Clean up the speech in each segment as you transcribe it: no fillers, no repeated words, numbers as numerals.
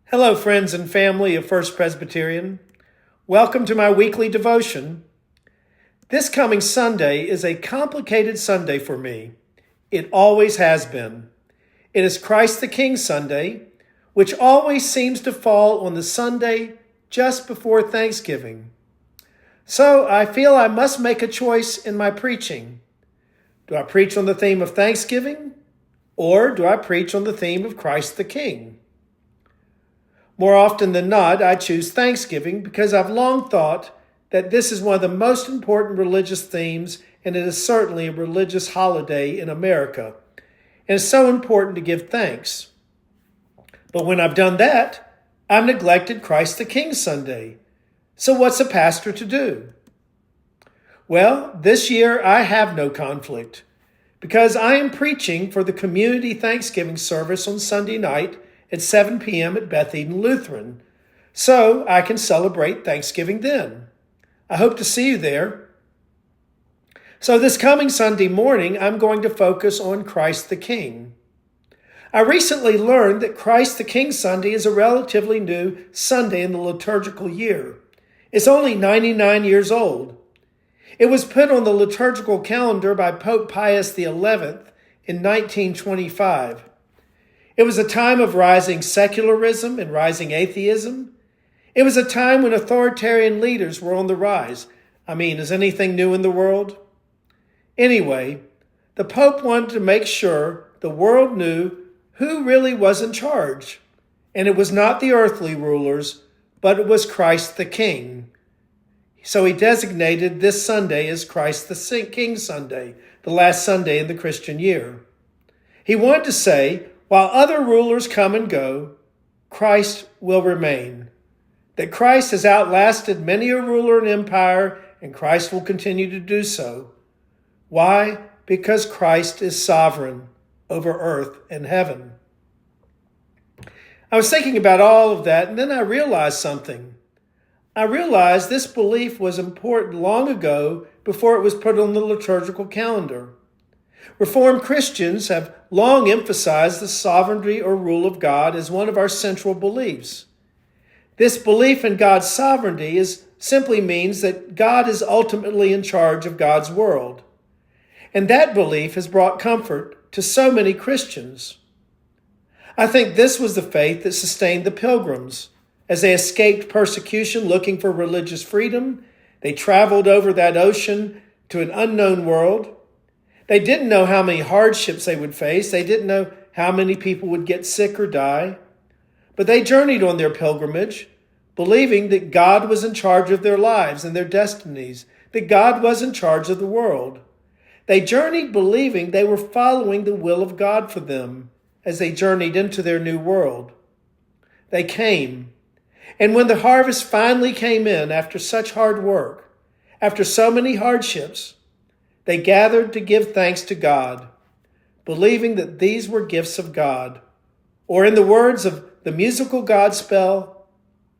Hello, friends and family of First Presbyterian. Welcome to my weekly devotion. This coming Sunday is a complicated Sunday for me. It always has been. It is Christ the King Sunday, which always seems to fall on the Sunday just before Thanksgiving. So I feel I must make a choice in my preaching. Do I preach on the theme of Thanksgiving, or do I preach on the theme of Christ the King? More often than not, I choose Thanksgiving because I've long thought that this is one of the most important religious themes, and it is certainly a religious holiday in America. And it's so important to give thanks. But when I've done that, I've neglected Christ the King Sunday. So what's a pastor to do? Well, this year I have no conflict because I am preaching for the community Thanksgiving service on Sunday night at 7 p.m. at Beth Eden Lutheran, so I can celebrate Thanksgiving then. I hope to see you there. So this coming Sunday morning, I'm going to focus on Christ the King. I recently learned that Christ the King Sunday is a relatively new Sunday in the liturgical year. It's only 99 years old. It was put on the liturgical calendar by Pope Pius XI in 1925. It was a time of rising secularism and rising atheism. It was a time when authoritarian leaders were on the rise. Is anything new in the world? Anyway, the Pope wanted to make sure the world knew who really was in charge. And it was not the earthly rulers, but it was Christ the King. So he designated this Sunday as Christ the King Sunday, the last Sunday in the Christian year. He wanted to say, while other rulers come and go, Christ will remain. That Christ has outlasted many a ruler and empire, and Christ will continue to do so. Why? Because Christ is sovereign over earth and heaven. I was thinking about all of that, and then I realized something. I realized this belief was important long ago before it was put on the liturgical calendar. Reformed Christians have long emphasized the sovereignty or rule of God as one of our central beliefs. This belief in God's sovereignty simply means that God is ultimately in charge of God's world. And that belief has brought comfort to so many Christians. I think this was the faith that sustained the Pilgrims. As they escaped persecution looking for religious freedom, they traveled over that ocean to an unknown world. They didn't know how many hardships they would face. They didn't know how many people would get sick or die. But they journeyed on their pilgrimage, believing that God was in charge of their lives and their destinies, that God was in charge of the world. They journeyed believing they were following the will of God for them as they journeyed into their new world. They came. And when the harvest finally came in after such hard work, after so many hardships, they gathered to give thanks to God, believing that these were gifts of God. Or in the words of the musical Godspell,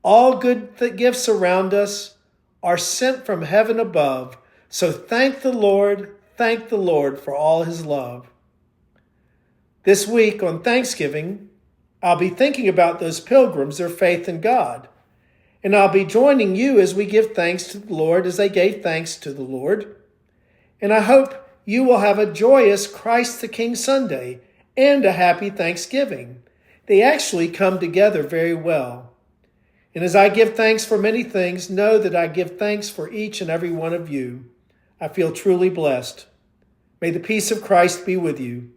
all good gifts around us are sent from heaven above. So thank the Lord for all his love. This week on Thanksgiving, I'll be thinking about those pilgrims, their faith in God. And I'll be joining you as we give thanks to the Lord as they gave thanks to the Lord. And I hope you will have a joyous Christ the King Sunday and a happy Thanksgiving. They actually come together very well. And as I give thanks for many things, know that I give thanks for each and every one of you. I feel truly blessed. May the peace of Christ be with you.